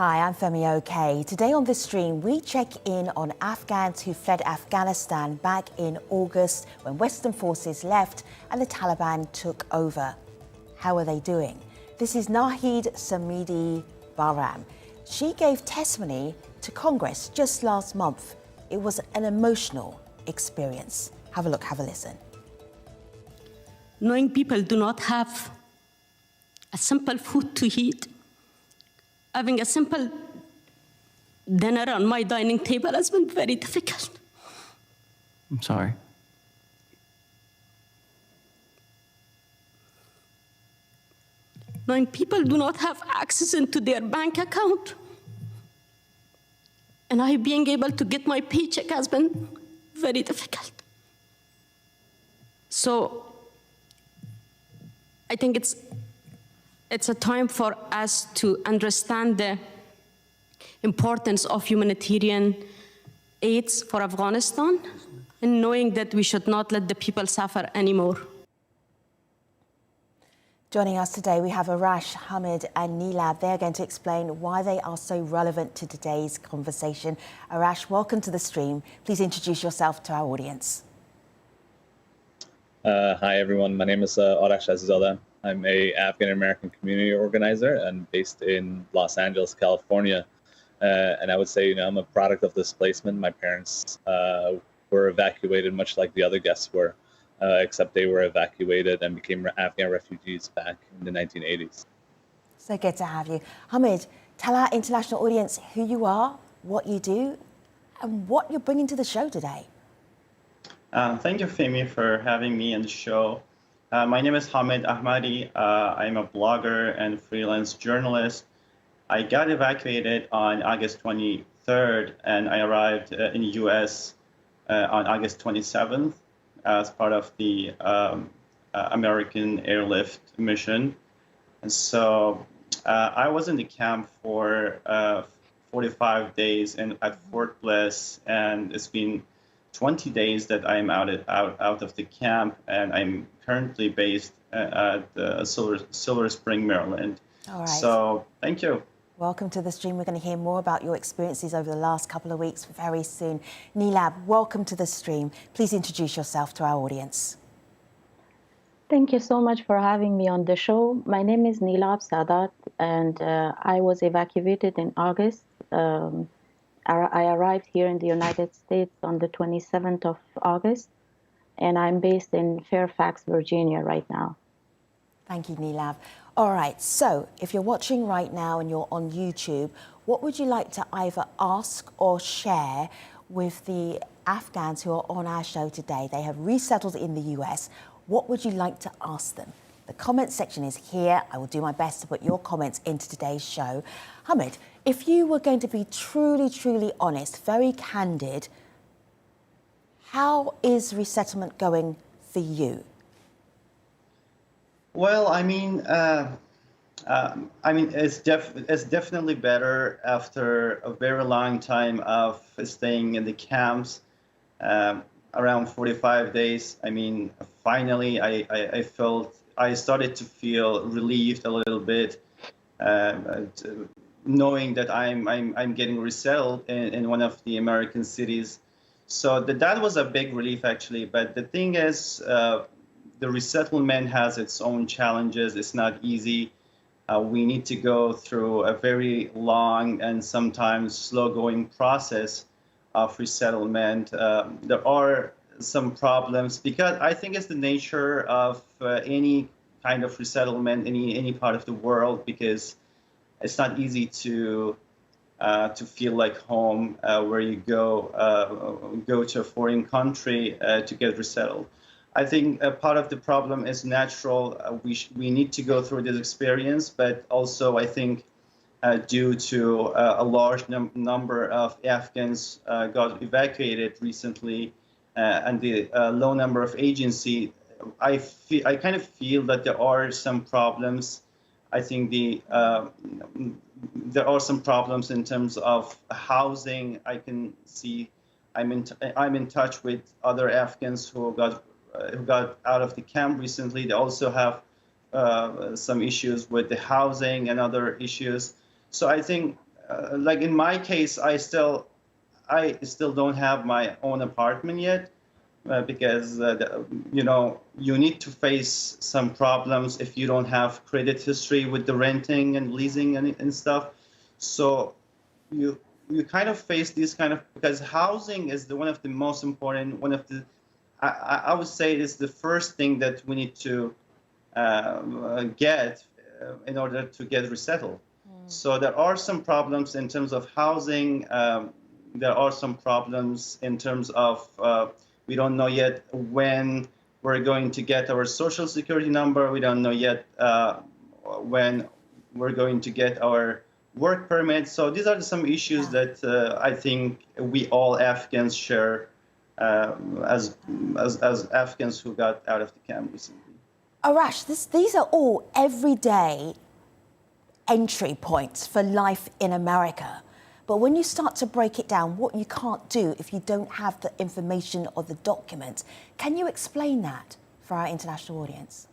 Hi, I'm Femi OK. Today on this stream, we check in on Afghans who fled Afghanistan back in August when Western forces left and the Taliban took over. How are they doing? This is Nahid Samidi Bahram. She gave testimony to Congress just last month. It was an emotional experience. Have a look, have a listen. Knowing people do not have a simple food to eat, having a simple dinner on my dining table has been very difficult. I'm sorry. Knowing people do not have access into their bank account, and I being able to get my paycheck has been very difficult. So I think it's a time for us to understand the importance of humanitarian aids for Afghanistan and knowing that we should not let the people suffer anymore. Joining us today, we have Arash, Hamid and Nilab. They're going to explain why they are so relevant to today's conversation. Arash, welcome to the stream. Please introduce yourself to our audience. Hi, everyone. My name is Arash Azizadeh. I'm a Afghan-American community organizer and based in Los Angeles, California. And I would say, I'm a product of displacement. My parents were evacuated much like the other guests were, except they were evacuated and became Afghan refugees back in the 1980s. So good to have you. Hamid, tell our international audience who you are, what you do, and what you're bringing to the show today. Thank you, Femi, for having me on the show. My name is Hamid Ahmadi. I'm a blogger and freelance journalist. I got evacuated on August 23rd, and I arrived in the U.S. On August 27th as part of the American airlift mission. And so I was in the camp for 45 days at Fort Bliss, and it's been 20 days that I'm out of the camp, and I'm currently based at Silver Spring, Maryland. All right. So thank you. Welcome to the stream. We're going to hear more about your experiences over the last couple of weeks very soon. Nilab, welcome to the stream. Please introduce yourself to our audience. Thank you so much for having me on the show. My name is Nilab Sadat, and I was evacuated in August. I arrived here in the United States on the 27th of August, and I'm based in Fairfax, Virginia right now. Thank you, Nilab. All right, so if you're watching right now and you're on YouTube, what would you like to either ask or share with the Afghans who are on our show today? They have resettled in the US. What would you like to ask them? The comment section is here. I will do my best to put your comments into today's show. Hamid, if you were going to be truly honest, very candid, how is resettlement going for you? Well, it's definitely better after a very long time of staying in the camps, around 45 days. Finally, I started to feel relieved a little bit, knowing that I'm getting resettled in one of the American cities. So that was a big relief, actually. But the thing is, the resettlement has its own challenges. It's not easy. We need to go through a very long and sometimes slow-going process of resettlement. There are some problems because I think it's the nature of any kind of resettlement, any part of the world, because it's not easy to feel like home where you go to a foreign country to get resettled. I think part of the problem is natural. We need to go through this experience, but also I think due to a large number of Afghans got evacuated recently and the low number of agency, I kind of feel that there are some problems. I think there are some problems in terms of housing. I can see I'm in touch with other Afghans who got out of the camp recently. They also have some issues with the housing and other issues. So I think like in my case, I still don't have my own apartment yet, because you need to face some problems if you don't have credit history with the renting and leasing and stuff. So you kind of face these kind of, because housing is one of the most important, one of the, I would say it is the first thing that we need to get in order to get resettled. So there are some problems in terms of housing. There are some problems in terms of we don't know yet when we're going to get our social security number. We don't know yet when we're going to get our work permit. So these are some issues that I think we all Afghans share as Afghans who got out of the camp recently. Arash, these are all everyday entry points for life in America. But when you start to break it down, what you can't do if you don't have the information or the documents, can you explain that for our international audience?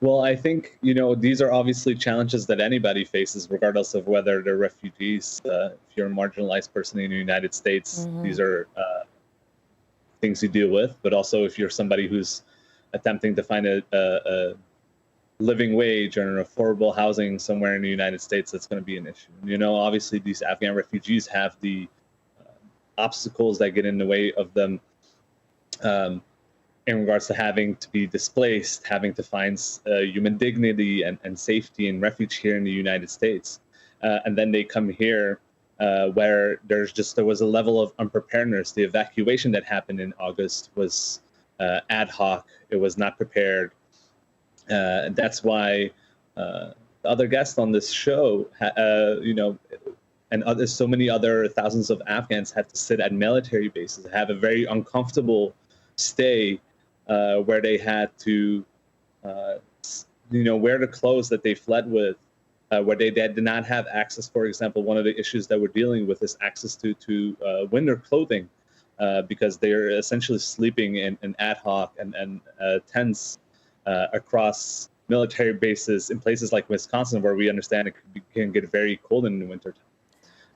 Well, I think, these are obviously challenges that anybody faces, regardless of whether they're refugees. If you're a marginalized person in the United States, these are things you deal with. But also if you're somebody who's attempting to find a living wage or an affordable housing somewhere in the United States, that's going to be an issue. Obviously these Afghan refugees have the obstacles that get in the way of them in regards to having to be displaced, having to find human dignity and safety and refuge here in the United States. And then they come here where there was a level of unpreparedness. The evacuation that happened in August was ad hoc. It was not prepared. That's why the other guests on this show, and so many other thousands of Afghans had to sit at military bases, have a very uncomfortable stay where they had to, wear the clothes that they fled with, where they did not have access. For example, one of the issues that we're dealing with is access to winter clothing, because they're essentially sleeping in ad hoc and tents across military bases in places like Wisconsin, where we understand it can get very cold in the winter.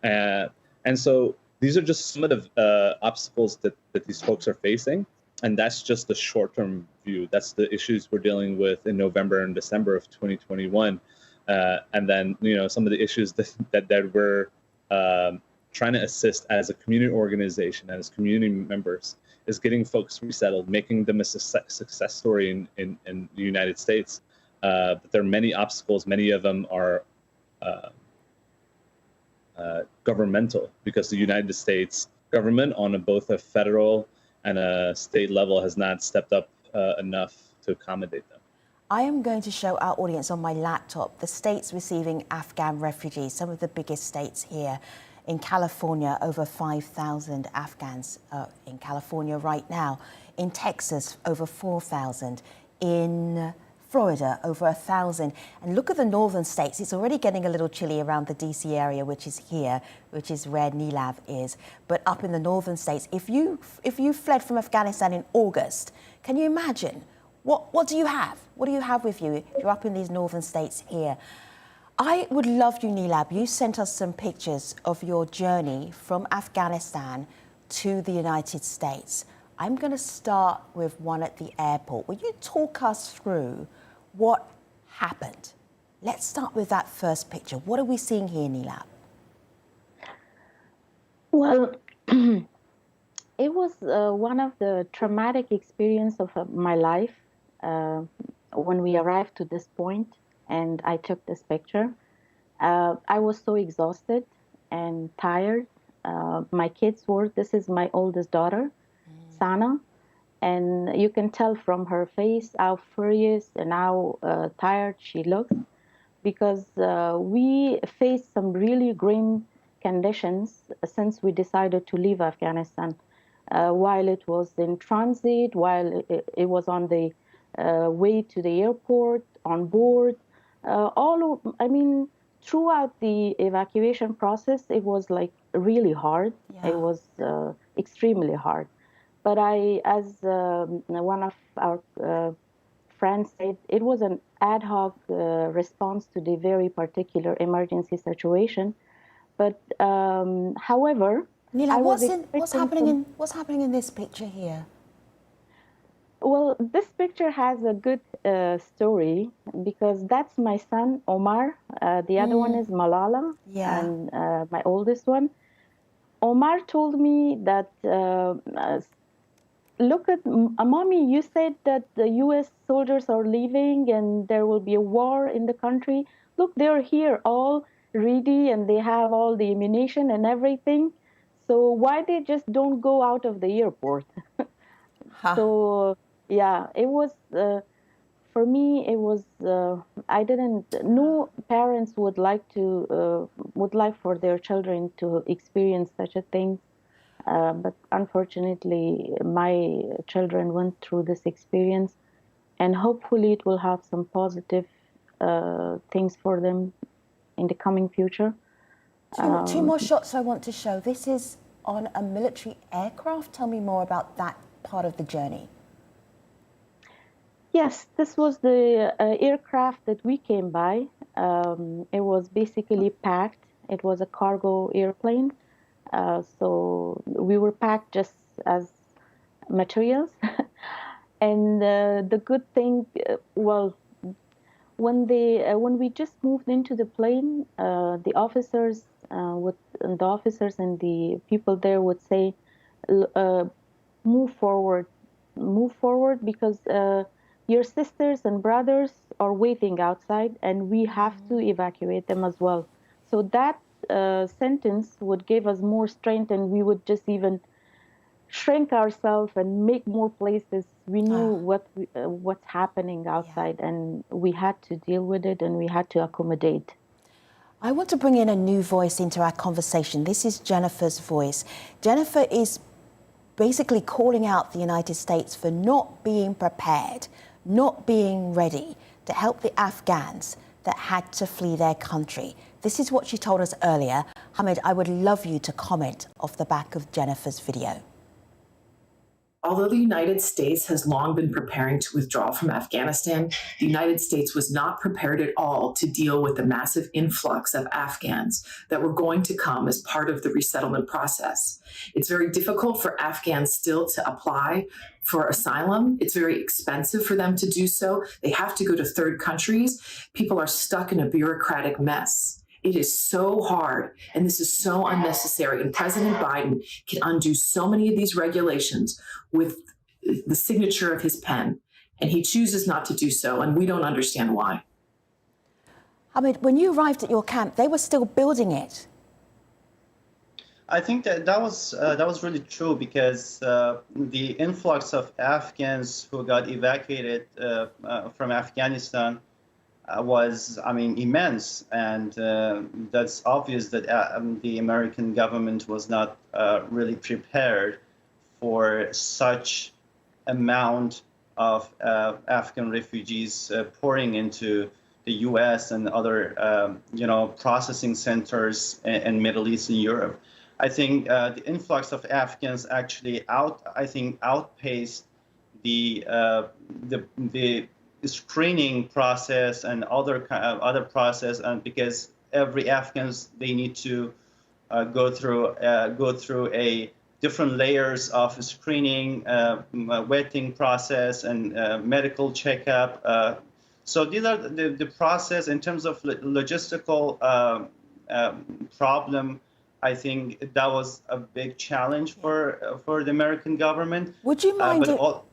And so these are just some of the obstacles that these folks are facing. And that's just the short-term view. That's the issues we're dealing with in November and December of 2021. And then, some of the issues that we're trying to assist as a community organization, as community members, is getting folks resettled, making them a success story in the United States. But there are many obstacles. Many of them are governmental, because the United States government on both a federal and a state level has not stepped up enough to accommodate them. I am going to show our audience on my laptop the states receiving Afghan refugees, some of the biggest states here. In California, over 5,000 Afghans in California right now. In Texas, over 4,000. In Florida, over 1,000. And look at the northern states. It's already getting a little chilly around the DC area, which is here, which is where Nilab is. But up in the northern states, if you fled from Afghanistan in August, can you imagine? What do you have? What do you have with you if you're up in these northern states here? I would love you, Nilab. You sent us some pictures of your journey from Afghanistan to the United States. I'm going to start with one at the airport. Will you talk us through what happened? Let's start with that first picture. What are we seeing here, Nilab? Well, it was one of the traumatic experiences of my life when we arrived to this point. And I took this picture. I was so exhausted and tired. My kids were, this is my oldest daughter, Sana, and you can tell from her face how furious and how tired she looks, because we faced some really grim conditions since we decided to leave Afghanistan. While it was in transit, while it was on the way to the airport, on board, throughout the evacuation process, it was like really hard. Yeah. It was extremely hard. But I, as one of our friend said, it was an ad hoc response to the very particular emergency situation. But however, Nilab, what's expecting happening in this picture here? Well, this picture has a good story because that's my son, Omar. The other one is Malala, Yeah. and my oldest one. Omar told me that, look at, Mommy, you said that the US soldiers are leaving and there will be a war in the country. Look, they're here all ready and they have all the ammunition and everything. So why they just don't go out of the airport? So yeah, it was for me. It was I didn't. No parents would like for their children to experience such a thing. But unfortunately, my children went through this experience, and hopefully, it will have some positive things for them in the coming future. Two more shots I want to show. This is on a military aircraft. Tell me more about that part of the journey. Yes, this was the aircraft that we came by. It was basically packed. It was a cargo airplane. So we were packed just as materials. And the good thing, well, when we just moved into the plane, the officers and the people there would say, move forward, because your sisters and brothers are waiting outside and we have to evacuate them as well. So that sentence would give us more strength, and we would just even shrink ourselves and make more places. We knew what's happening outside, and we had to deal with it, and we had to accommodate. I want to bring in a new voice into our conversation. This is Jennifer's voice. Jennifer is basically calling out the United States for not being prepared, not being ready to help the Afghans that had to flee their country. This is what she told us earlier. Hamid, I would love you to comment off the back of Jennifer's video. Although the United States has long been preparing to withdraw from Afghanistan, the United States was not prepared at all to deal with the massive influx of Afghans that were going to come as part of the resettlement process. It's very difficult for Afghans still to apply for asylum. It's very expensive for them to do so. They have to go to third countries. People are stuck in a bureaucratic mess. It is so hard, and this is so unnecessary. And President Biden can undo so many of these regulations with the signature of his pen, and he chooses not to do so, and we don't understand why. Hamid, when you arrived at your camp, they were still building it. I think that was really true, because the influx of Afghans who got evacuated from Afghanistan was, immense, and that's obvious that the American government was not really prepared for such amount of Afghan refugees pouring into the U.S. and other, processing centers in Middle East and Europe. I think the influx of Afghans actually outpaced the screening process and other process, and because every Afghans, they need to go through a different layers of screening, vetting process, and medical checkup. So these are the process in terms of logistical problem. I think that was a big challenge for the American government. Would you mind?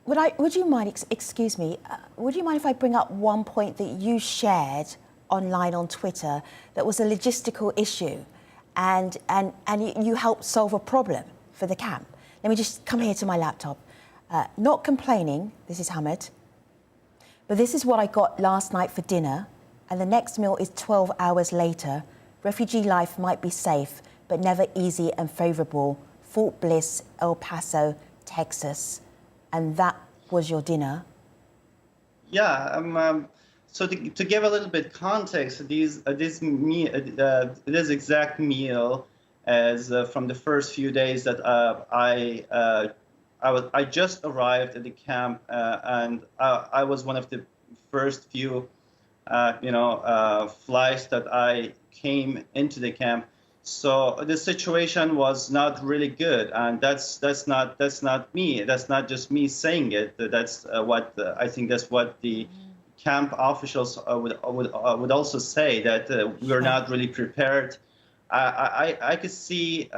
Would you mind? Excuse me. Would you mind if I bring up one point that you shared online on Twitter that was a logistical issue, and you helped solve a problem for the camp? Let me just come here to my laptop. Not complaining. This is Hamid. But this is what I got last night for dinner, and the next meal is 12 hours later. Refugee life might be safe, but never easy and favorable. Fort Bliss, El Paso, Texas. And that was your dinner? Yeah, so to give a little bit context, this exact meal as from the first few days that I just arrived at the camp, and I was one of the first few, flights that I came into the camp. So the situation was not really good, and that's not me. That's not just me saying it. That's I think that's what the camp officials would also say, that we're not really prepared. I could see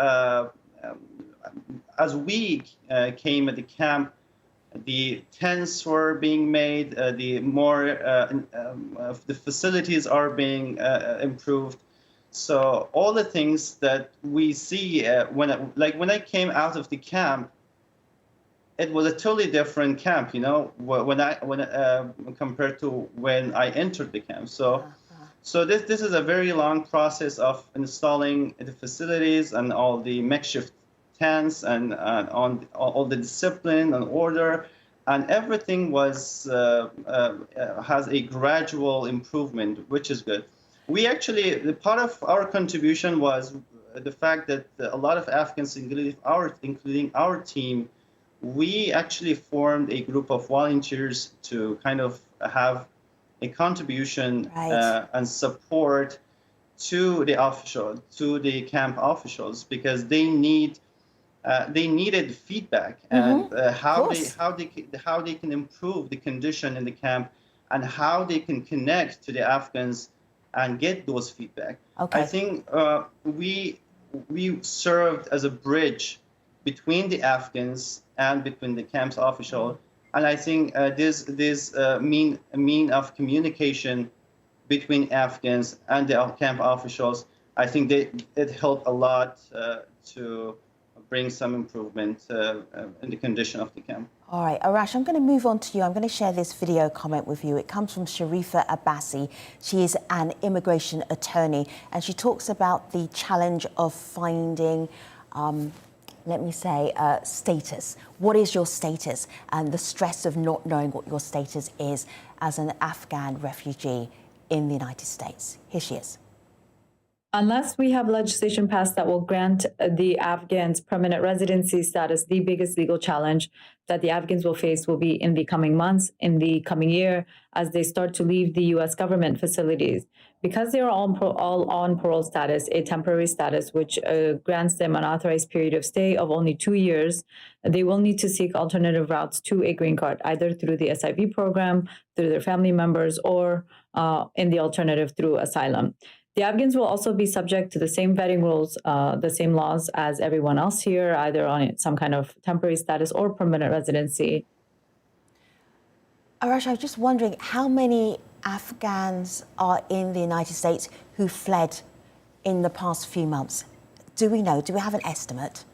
as we came at the camp, the tents were being made, the facilities are being improved. So all the things that we see when I came out of the camp, it was a totally different camp, when compared to when I entered the camp. So this is a very long process of installing the facilities and all the makeshift tents and on all the discipline and order, and everything was has a gradual improvement, which is good. We actually, the part of our contribution was the fact that a lot of Afghans, including our team, we actually formed a group of volunteers to kind of have a contribution and support to the camp officials, because they needed feedback and how they can improve the condition in the camp, and how they can connect to the Afghans and get those feedback. Okay. I think we served as a bridge between the Afghans and between the camp's official, and I think this mean of communication between Afghans and the camp officials, I think it helped a lot to bring some improvement in the condition of the camp. All right, Arash, I'm going to move on to you. I'm going to share this video comment with you. It comes from Sharifa Abbasi. She is an immigration attorney, and she talks about the challenge of finding, status. What is your status? And the stress of not knowing what your status is as an Afghan refugee in the United States. Here she is. Unless we have legislation passed that will grant the Afghans permanent residency status, the biggest legal challenge that the Afghans will face will be in the coming months, in the coming year, as they start to leave the U.S. government facilities. Because they are all on parole status, a temporary status, which grants them an authorized period of stay of only 2 years, they will need to seek alternative routes to a green card, either through the SIV program, through their family members, or in the alternative through asylum. The Afghans will also be subject to the same vetting rules, the same laws as everyone else here, either on some kind of temporary status or permanent residency. Arash, I was just wondering how many Afghans are in the United States who fled in the past few months? Do we know? Do we have an estimate?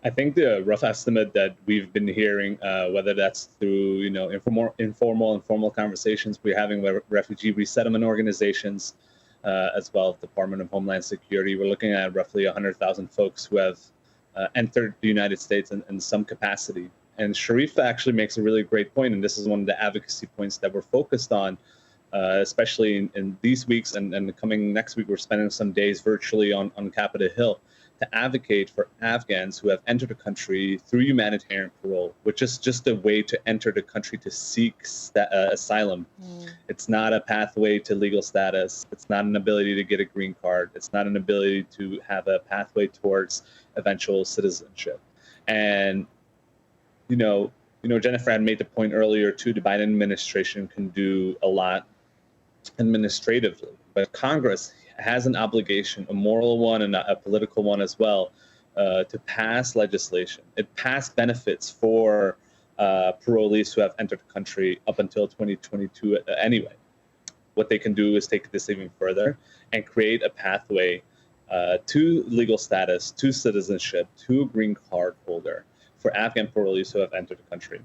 I think the rough estimate that we've been hearing, whether that's through informal and formal conversations we're having with refugee resettlement organizations, as well as Department of Homeland Security, we're looking at roughly 100,000 folks who have entered the United States in some capacity. And Sharifa actually makes a really great point, and this is one of the advocacy points that we're focused on, especially in these weeks and the coming next week. We're spending some days virtually on Capitol Hill to advocate for Afghans who have entered the country through humanitarian parole, which is just a way to enter the country to seek asylum. It's not a pathway to legal status. It's not an ability to get a green card. It's not an ability to have a pathway towards eventual citizenship. And, Jennifer had made the point earlier too, the Biden administration can do a lot administratively, but Congress has an obligation, a moral one and a political one as well, to pass legislation. It passed benefits for parolees who have entered the country up until 2022 anyway. What they can do is take this even further and create a pathway to legal status, to citizenship, to a green card holder for Afghan parolees who have entered the country,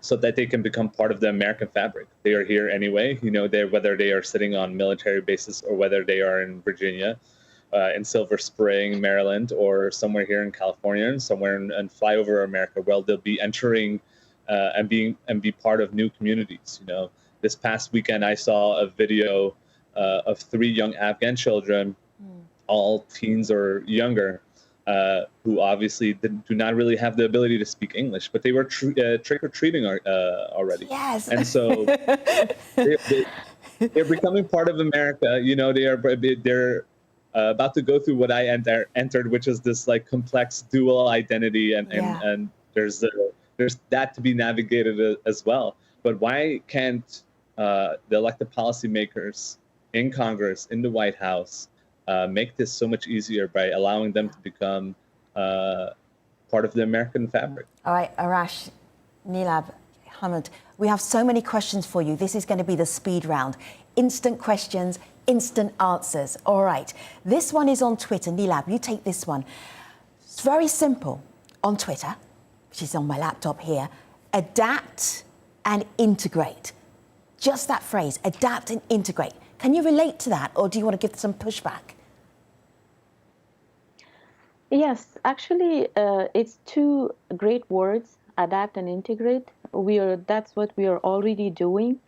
so that they can become part of the American fabric. They are here anyway, whether they are sitting on military bases or whether they are in Virginia, in Silver Spring, Maryland, or somewhere here in California, and somewhere in flyover America, where they'll be entering and be part of new communities. This past weekend, I saw a video of 3 young Afghan children, all teens or younger, who obviously do not really have the ability to speak English, but they were trick-or-treating already. Yes. And so they're becoming part of America. You know, they're about to go through what I entered, which is this like complex dual identity, and there's that to be navigated as well. But why can't the elected policymakers in Congress, in the White House, make this so much easier by allowing them to become part of the American fabric? All right, Arash, Nilab, Hamid, we have so many questions for you. This is going to be the speed round. Instant questions, instant answers. All right, this one is on Twitter. Nilab, you take this one. It's very simple. On Twitter, which is on my laptop here, adapt and integrate. Just that phrase, adapt and integrate. Can you relate to that, or do you want to give some pushback? Yes, actually, it's two great words, adapt and integrate. That's what we are already doing.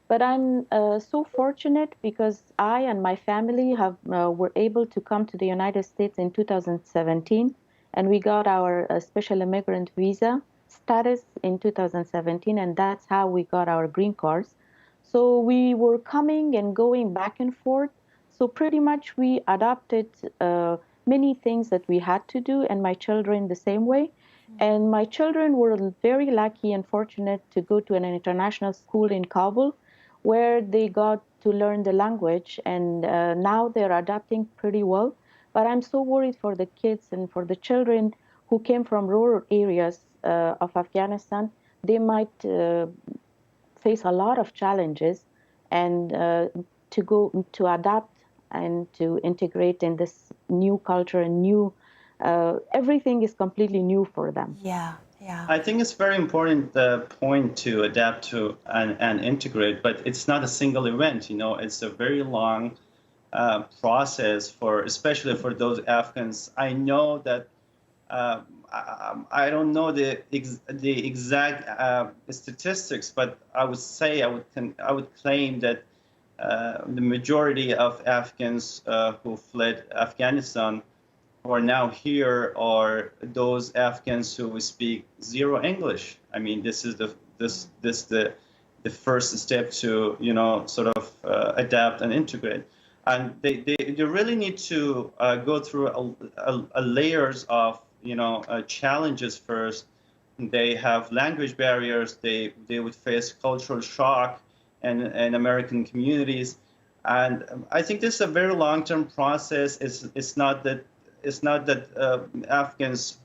But I'm so fortunate because I and my family were able to come to the United States in 2017, and we got our special immigrant visa status in 2017, and that's how we got our green cards. So we were coming and going back and forth. So pretty much we adopted many things that we had to do, and my children the same way. And my children were very lucky and fortunate to go to an international school in Kabul, where they got to learn the language, and now they're adapting pretty well. But I'm so worried for the kids and for the children who came from rural areas of Afghanistan. They might face a lot of challenges, and to adapt and to integrate in this new culture and new everything is completely new for them. Yeah. I think it's very important point to adapt to and integrate, but it's not a single event. You know, it's a very long process especially for those Afghans. I know that I don't know the exact statistics, but I would claim that the majority of Afghans who fled Afghanistan who are now here are those Afghans who speak zero English. I mean, this is the first step to, you know, sort of adapt and integrate. And they really need to go through a layers of, you know, challenges first. They have language barriers. They would face cultural shock and American communities. And I think this is a very long-term process. It's not that Afghans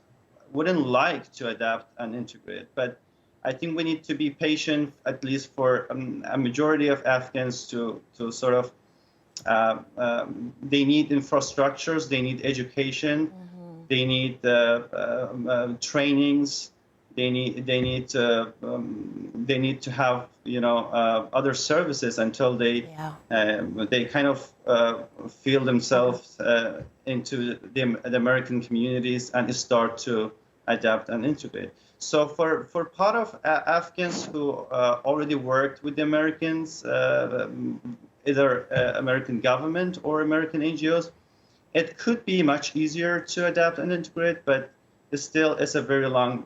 wouldn't like to adapt and integrate, but I think we need to be patient, at least for a majority of Afghans to sort of, they need infrastructures, they need education, they need trainings, they need to have, you know, other services until they kind of feel themselves into the American communities and start to adapt and integrate. So for part of Afghans who already worked with the Americans, either American government or American NGOs, it could be much easier to adapt and integrate, but it's a very long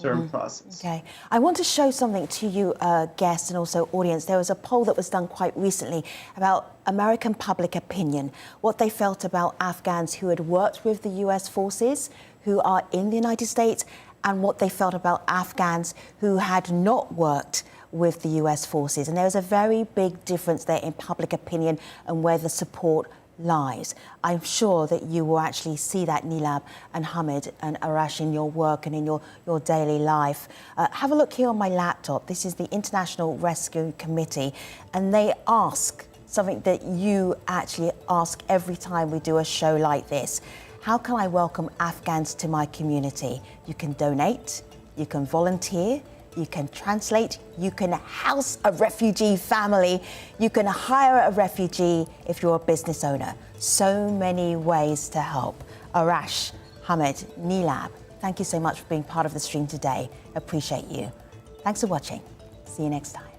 term process. Okay. I want to show something to you, guests and also audience. There was a poll that was done quite recently about American public opinion, what they felt about Afghans who had worked with the US forces, who are in the United States, and what they felt about Afghans who had not worked with the US forces. And there was a very big difference there in public opinion and where the support lies. I'm sure that you will actually see that, Nilab and Hamid and Arash, in your work and in your daily life. Have a look here on my laptop. This is the International Rescue Committee, and they ask something that you actually ask every time we do a show like this. How can I welcome Afghans to my community? You can donate, you can volunteer, you can translate, you can house a refugee family, you can hire a refugee if you're a business owner. So many ways to help. Arash, Hamid, Nilab, thank you so much for being part of the stream today. Appreciate you. Thanks for watching. See you next time.